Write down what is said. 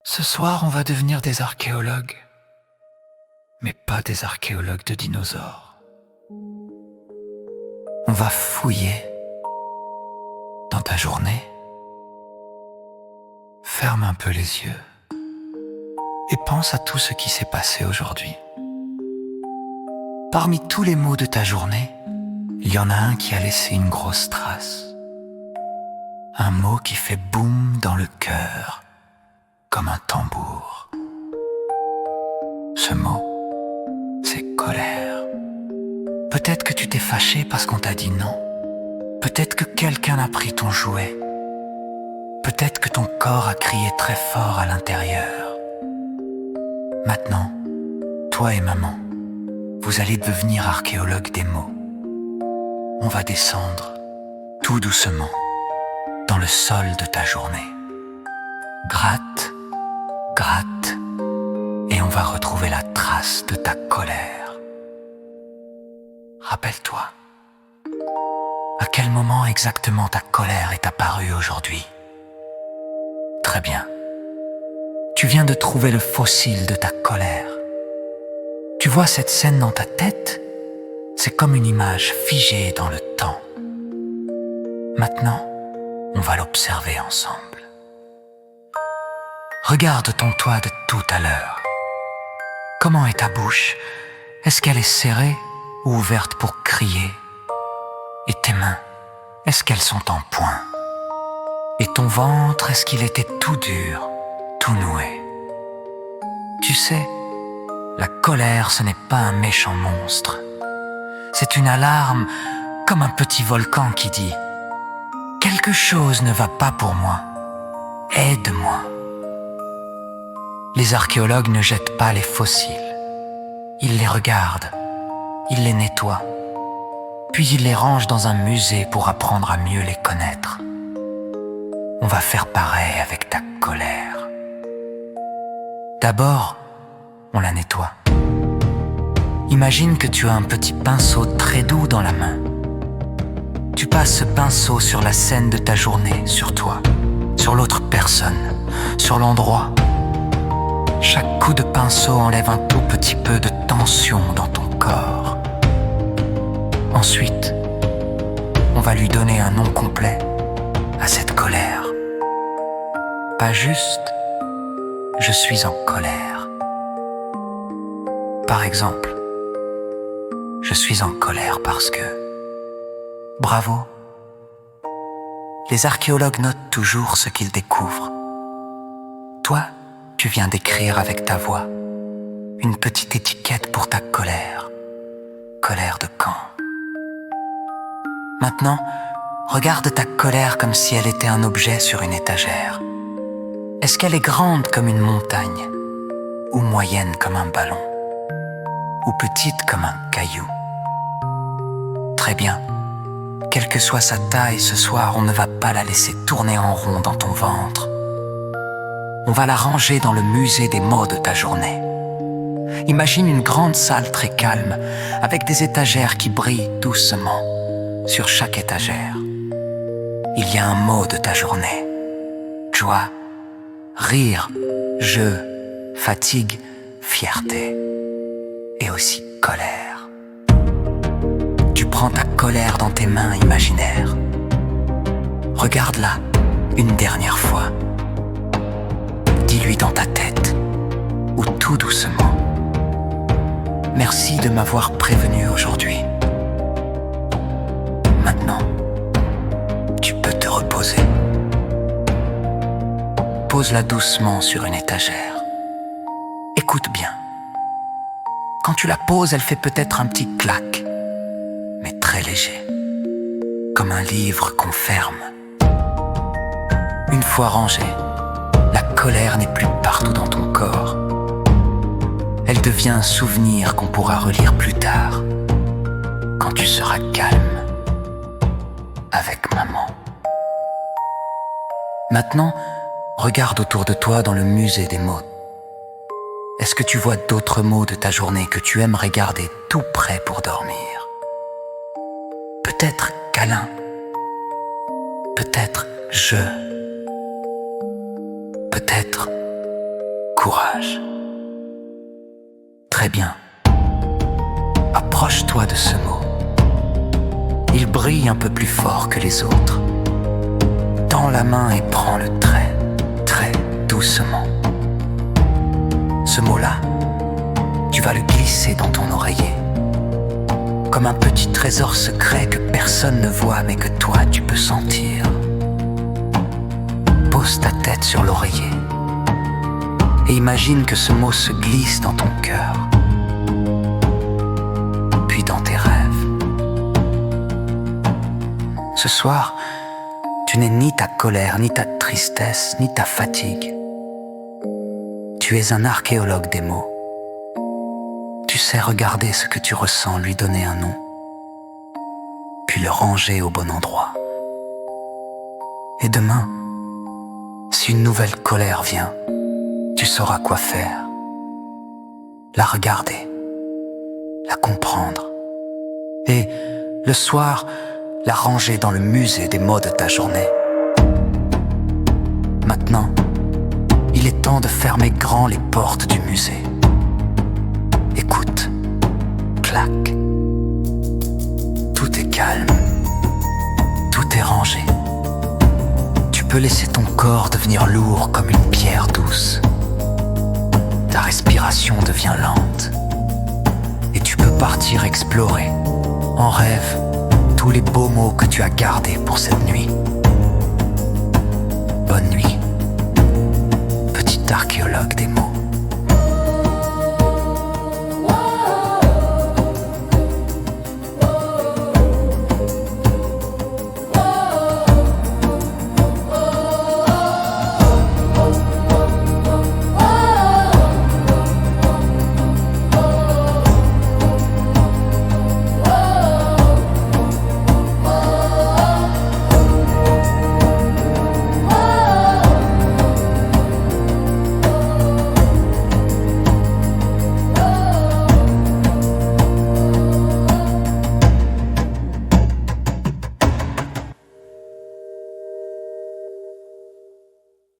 Ce soir, on va devenir des archéologues, mais pas des archéologues de dinosaures. On va fouiller dans ta journée. Ferme un peu les yeux et pense à tout ce qui s'est passé aujourd'hui. Parmi tous les mots de ta journée, il y en a un qui a laissé une grosse trace. Un mot qui fait boum dans le cœur, comme un tambour. Ce mot, c'est colère. Peut-être que tu t'es fâché parce qu'on t'a dit non. Peut-être que quelqu'un a pris ton jouet. Peut-être que ton corps a crié très fort à l'intérieur. Maintenant, toi et maman, vous allez devenir archéologues des mots. On va descendre, tout doucement, dans le sol de ta journée. Gratte, gratte, et on va retrouver la trace de ta colère. Rappelle-toi, à quel moment exactement ta colère est apparue aujourd'hui? Très bien. Tu viens de trouver le fossile de ta colère. Tu vois cette scène dans ta tête? C'est comme une image figée dans le temps. Maintenant, on va l'observer ensemble. Regarde ton toi de tout à l'heure. Comment est ta bouche? Est-ce qu'elle est serrée ou ouverte pour crier? Et tes mains, est-ce qu'elles sont en point? Et ton ventre, est-ce qu'il était tout dur, tout noué? Tu sais, la colère, ce n'est pas un méchant monstre. C'est une alarme, comme un petit volcan qui dit « Quelque chose ne va pas pour moi. Aide-moi. » Les archéologues ne jettent pas les fossiles. Ils les regardent, ils les nettoient, puis ils les rangent dans un musée pour apprendre à mieux les connaître. On va faire pareil avec ta colère. D'abord, on la nettoie. Imagine que tu as un petit pinceau très doux dans la main. Tu passes ce pinceau sur la scène de ta journée, sur toi, sur l'autre personne, sur l'endroit. Chaque coup de pinceau enlève un tout petit peu de tension dans ton corps. Ensuite, on va lui donner un nom complet à cette colère. Pas juste « je suis en colère ». Par exemple, je suis en colère parce que... Bravo. Les archéologues notent toujours ce qu'ils découvrent. Toi, tu viens d'écrire avec ta voix une petite étiquette pour ta colère. Colère de quand? Maintenant, regarde ta colère comme si elle était un objet sur une étagère. Est-ce qu'elle est grande comme une montagne? Ou moyenne comme un ballon? Ou petite comme un caillou? Très bien. Quelle que soit sa taille, ce soir, on ne va pas la laisser tourner en rond dans ton ventre. On va la ranger dans le musée des mots de ta journée. Imagine une grande salle très calme, avec des étagères qui brillent doucement. Sur chaque étagère, il y a un mot de ta journée. Joie, rire, jeu, fatigue, fierté et aussi colère. Tu prends ta colère dans tes mains imaginaires. Regarde-la une dernière fois. Dis-lui dans ta tête, ou tout doucement: merci de m'avoir prévenu aujourd'hui. Maintenant, tu peux te reposer. Pose-la doucement sur une étagère. Écoute bien. Quand tu la poses, elle fait peut-être un petit clac, mais très léger, comme un livre qu'on ferme. Une fois rangée, la colère n'est plus partout dans ton corps. Elle devient un souvenir qu'on pourra relire plus tard, quand tu seras calme avec maman. Maintenant, regarde autour de toi dans le musée des mots. Est-ce que tu vois d'autres mots de ta journée que tu aimerais garder tout prêt pour dormir? Peut-être câlin, peut-être je, peut-être courage. Très bien. Approche-toi de ce mot. Il brille un peu plus fort que les autres. Tends la main et prends-le très, très doucement. Ce mot-là, tu vas le glisser dans ton oreiller. Comme un petit trésor secret que personne ne voit mais que toi tu peux sentir. Pose ta tête sur l'oreiller et imagine que ce mot se glisse dans ton cœur, puis dans tes rêves. Ce soir, tu n'es ni ta colère, ni ta tristesse, ni ta fatigue. Tu es un archéologue des mots. Tu sais regarder ce que tu ressens, lui donner un nom, puis le ranger au bon endroit. Et demain, si une nouvelle colère vient, tu sauras quoi faire. La regarder, la comprendre, et le soir, la ranger dans le musée des mots de ta journée. Maintenant, il est temps de fermer grand les portes du musée. Écoute, clac. Tout est calme, tout est rangé. Tu peux laisser ton corps devenir lourd comme une pierre douce. Ta respiration devient lente. Et tu peux partir explorer, en rêve, tous les beaux mots que tu as gardés pour cette nuit. Bonne nuit, petit archéologue des mots.